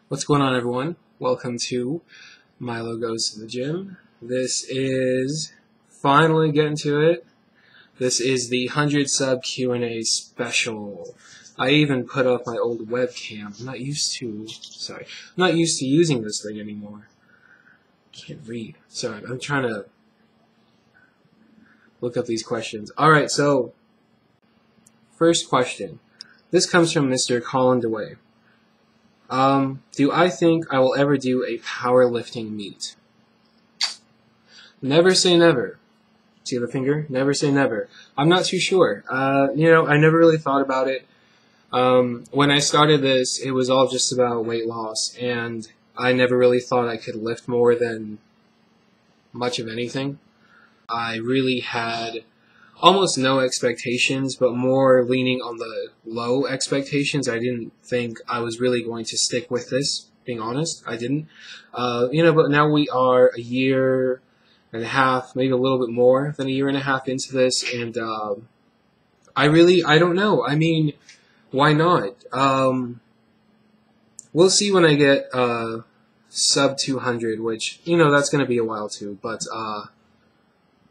What's going on, everyone? Welcome to Milo Goes to the Gym. This is finally getting to it. This is the 100 sub Q&A special. I even put up my old webcam. I'm not used to using this thing anymore. Can't read. Sorry, I'm trying to look up these questions. Alright, so first question. This comes from Mr. Colin DeWay. Do I think I will ever do a powerlifting meet? Never say never. See the finger? Never say never. I'm not too sure. I never really thought about it. When I started this, it was all just about weight loss, and I never really thought I could lift more than much of anything. I really had almost no expectations, but more leaning on the low expectations. I didn't think I was really going to stick with this, being honest. I didn't. But now we are a year and a half, maybe a little bit more than a year and a half into this, and I don't know. I mean, why not? We'll see when I get sub 200, which, that's going to be a while too, but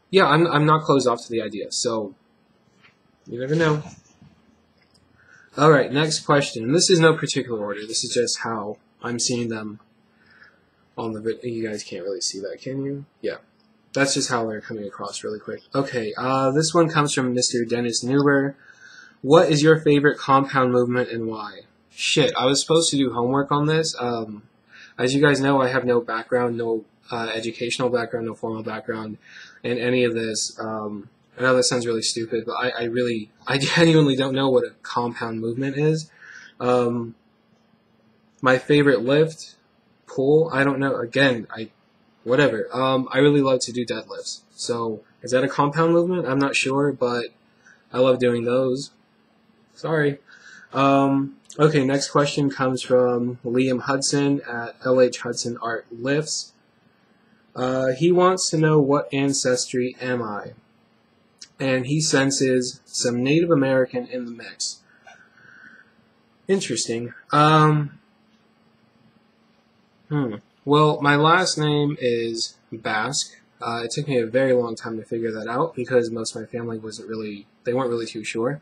yeah, I'm not closed off to the idea, so you never know. Alright, next question. And this is no particular order. This is just how I'm seeing them on the video. You guys can't really see that, can you? Yeah. That's just how they're coming across really quick. Okay, this one comes from Mr. Dennis Newber. What is your favorite compound movement and why? Shit, I was supposed to do homework on this. As you guys know, I have no background, no educational background, no formal background in any of this. I know that sounds really stupid, but I genuinely don't know what a compound movement is. My favorite lift, pull, I don't know. Again, whatever. I really love to do deadlifts. So, is that a compound movement? I'm not sure, but I love doing those. Sorry. Okay, next question comes from Liam Hudson at LH Hudson Art Lifts. He wants to know, what ancestry am I? And he senses some Native American in the mix. Interesting. Well, my last name is Basque. It took me a very long time to figure that out because most of my family they weren't really too sure.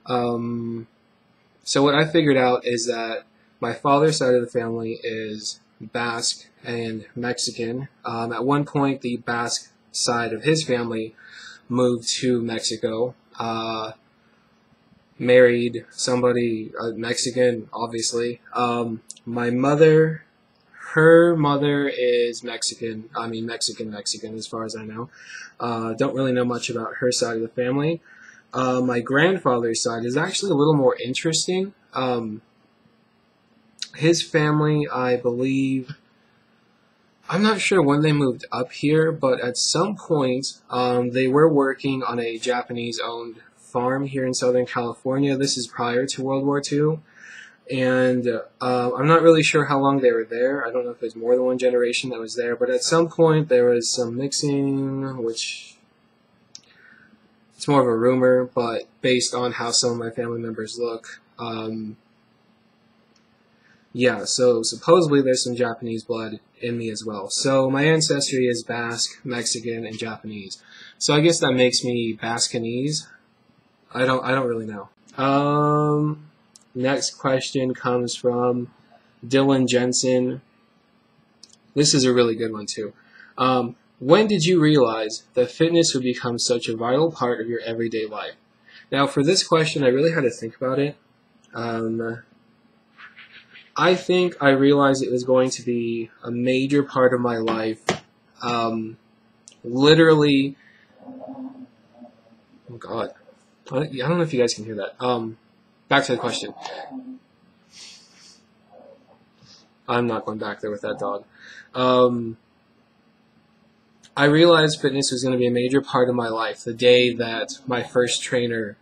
So what I figured out is that my father's side of the family is Basque and Mexican. At one point, the Basque side of his family moved to Mexico, married somebody Mexican, obviously. My mother, her mother is Mexican. I mean, Mexican as far as I know. Don't really know much about her side of the family. My grandfather's side is actually a little more interesting. His family, I believe, I'm not sure when they moved up here, but at some point they were working on a Japanese-owned farm here in Southern California. This is prior to World War II, and I'm not really sure how long they were there. I don't know if there's more than one generation that was there, but at some point there was some mixing, which it's more of a rumor, but based on how some of my family members look, yeah, so supposedly there's some Japanese blood in me as well. So my ancestry is Basque, Mexican, and Japanese. So I guess that makes me Bascanese. I don't really know. Next question comes from Dylan Jensen. This is a really good one too. When did you realize that fitness would become such a vital part of your everyday life? Now, for this question, I really had to think about it. I think I realized it was going to be a major part of my life. Literally, oh God, I don't know if you guys can hear that. Back to the question. I'm not going back there with that dog. I realized fitness was going to be a major part of my life the day that my first trainer,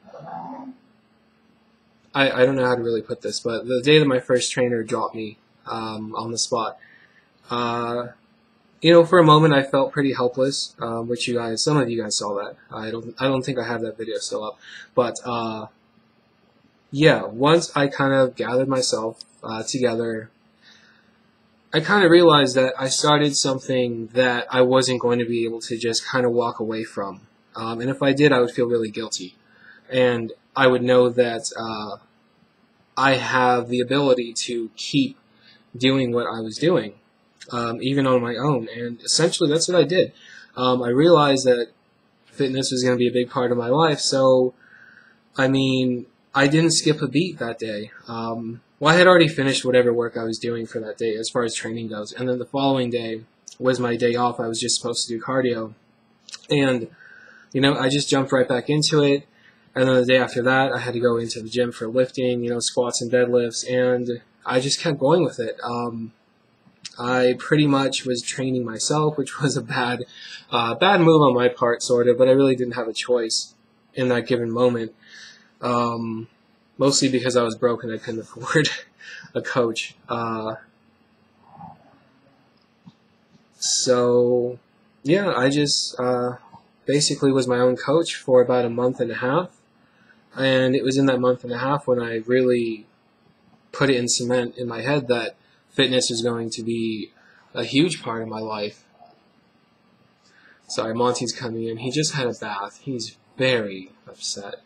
I don't know how to really put this, but the day that my first trainer dropped me on the spot. For a moment I felt pretty helpless, which some of you guys saw that. I don't think I have that video still up, but yeah, once I kind of gathered myself together, I kind of realized that I started something that I wasn't going to be able to just kind of walk away from. And if I did, I would feel really guilty. And I would know that I have the ability to keep doing what I was doing, even on my own. And essentially, that's what I did. I realized that fitness was going to be a big part of my life, so, I mean, I didn't skip a beat that day. Well, I had already finished whatever work I was doing for that day as far as training goes, and then the following day was my day off. I was just supposed to do cardio, and, you know, I just jumped right back into it. And then the day after that, I had to go into the gym for lifting, you know, squats and deadlifts, and I just kept going with it. I pretty much was training myself, which was a bad move on my part, sort of, but I really didn't have a choice in that given moment. Mostly because I was broke and I couldn't afford a coach. So, yeah, I just basically was my own coach for about a month and a half. And it was in that month and a half when I really put it in cement in my head that fitness is going to be a huge part of my life. Sorry, Monty's coming in. He just had a bath. He's very upset.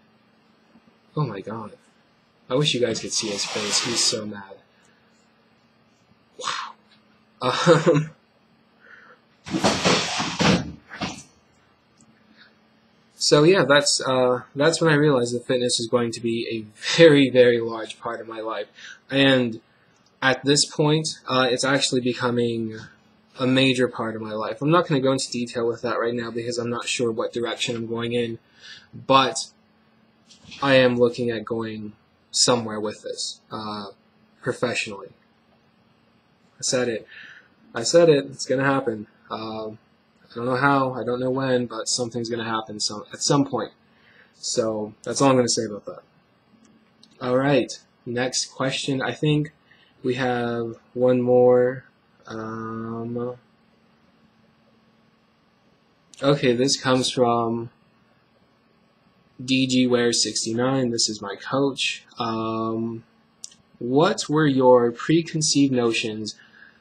Oh my god. I wish you guys could see his face. He's so mad. Wow. So yeah, that's when I realized that fitness is going to be a very, very large part of my life. And at this point, it's actually becoming a major part of my life. I'm not going to go into detail with that right now because I'm not sure what direction I'm going in. But I am looking at going somewhere with this, professionally. I said it. It's going to happen. I don't know how, I don't know when, but something's going to happen at some point. So that's all I'm going to say about that. Alright, next question. I think we have one more. Okay, this comes from DGWare69. This is my coach. What were your preconceived notions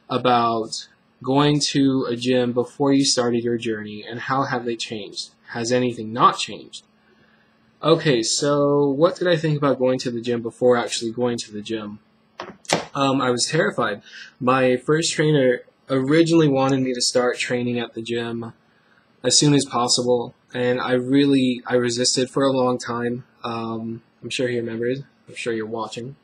about going to a gym before you started your journey, and how have they changed? Has anything not changed? Okay, so what did I think about going to the gym before actually going to the gym? I was terrified. My first trainer originally wanted me to start training at the gym as soon as possible, and I resisted for a long time. I'm sure he remembers. I'm sure you're watching.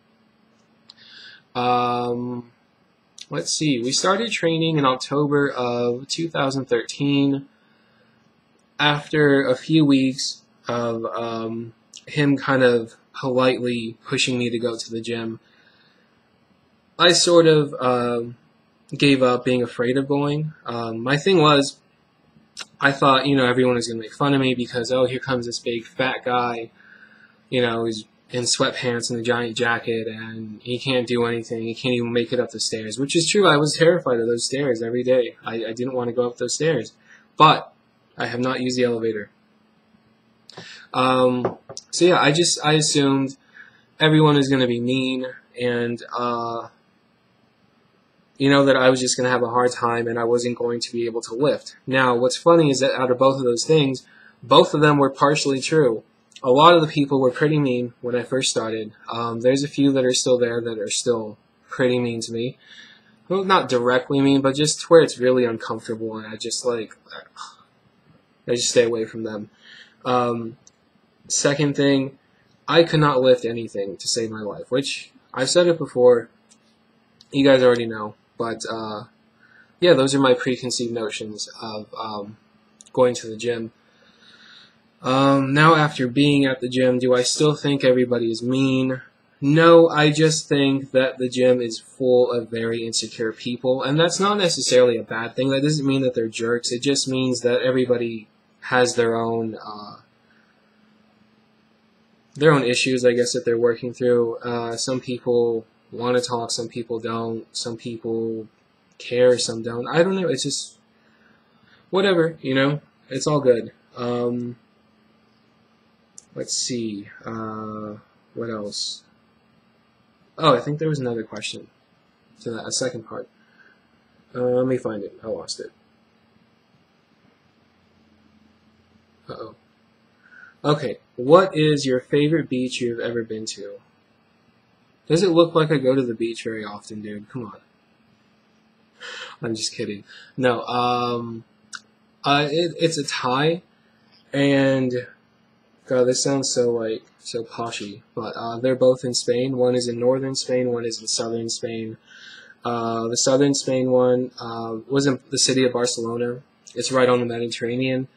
Let's see, we started training in October of 2013 after a few weeks of him kind of politely pushing me to go to the gym. I sort of gave up being afraid of going. My thing was, I thought, you know, everyone was going to make fun of me because, oh, here comes this big fat guy, you know, he's in sweatpants and a giant jacket, and he can't do anything. He can't even make it up the stairs, which is true. I was terrified of those stairs every day. I didn't want to go up those stairs, but I have not used the elevator. So yeah, I assumed everyone is going to be mean, and you know, that I was just going to have a hard time and I wasn't going to be able to lift. Now, what's funny is that out of both of those things, both of them were partially true. A lot of the people were pretty mean when I first started. There's a few that are still there that are still pretty mean to me. Well, not directly mean, but just where it's really uncomfortable, and I just stay away from them. Second thing, I could not lift anything to save my life, which I've said it before. You guys already know. But, yeah, those are my preconceived notions of going to the gym. Now, after being at the gym, do I still think everybody is mean? No, I just think that the gym is full of very insecure people, and that's not necessarily a bad thing. That doesn't mean that they're jerks. It just means that everybody has their own issues, I guess, that they're working through. Some people want to talk, some people don't, some people care, some don't. I don't know, it's just whatever, you know, it's all good. Let's see, what else? Oh, I think there was another question to that, a second part. Let me find it. I lost it. Uh-oh. Okay, what is your favorite beach you've ever been to? Does it look like I go to the beach very often, dude? Come on. I'm just kidding. No, it's a tie, and God, this sounds so poshy, but they're both in Spain. One is in northern Spain, one is in southern Spain. The southern Spain one was in the city of Barcelona. It's right on the Mediterranean.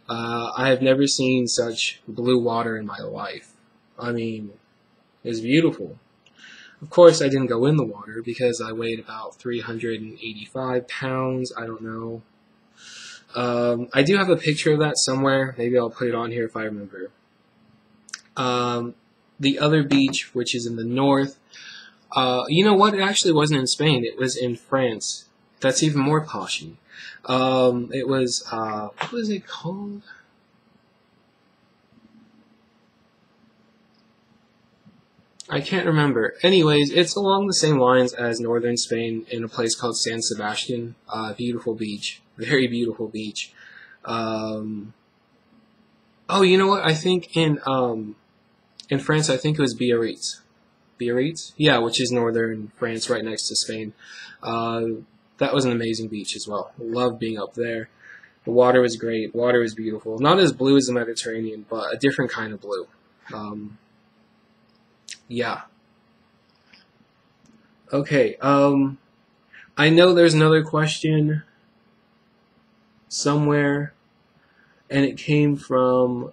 I have never seen such blue water in my life. I mean, it's beautiful. Of course, I didn't go in the water because I weighed about 385 pounds. I don't know. I do have a picture of that somewhere. Maybe I'll put it on here if I remember. The other beach, which is in the north, you know what? It actually wasn't in Spain. It was in France. That's even more poshy. It was, what was it called? I can't remember. Anyways, it's along the same lines as northern Spain in a place called San Sebastian. Beautiful beach. Very beautiful beach. Oh, you know what? I think in France, I think it was Biarritz. Biarritz? Yeah, which is northern France, right next to Spain. That was an amazing beach as well. Loved being up there. The water was great. Water was beautiful. Not as blue as the Mediterranean, but a different kind of blue. Yeah. Okay. I know there's another question somewhere, and it came from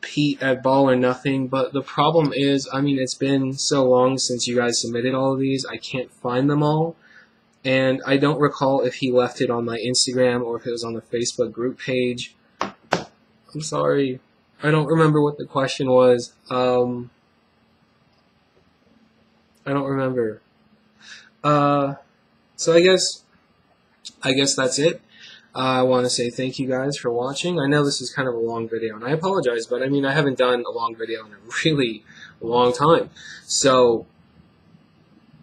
Pete at Ball or Nothing. But the problem is, I mean, it's been so long since you guys submitted all of these. I can't find them all, and I don't recall if he left it on my Instagram or if it was on the Facebook group page. I'm sorry. I don't remember what the question was. I don't remember. So I guess that's it. I want to say thank you guys for watching. I know this is kind of a long video, and I apologize, but I mean, I haven't done a long video in a really long time. So,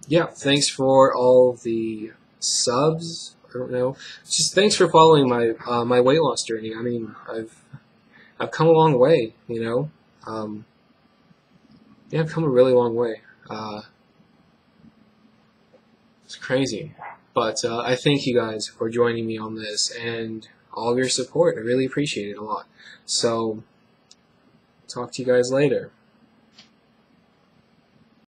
yeah, thanks for all the subs. I don't know. Just thanks for following my my weight loss journey. I mean, I've come a long way, you know. Yeah, I've come a really long way. It's crazy. But I thank you guys for joining me on this and all of your support. I really appreciate it a lot. So, talk to you guys later.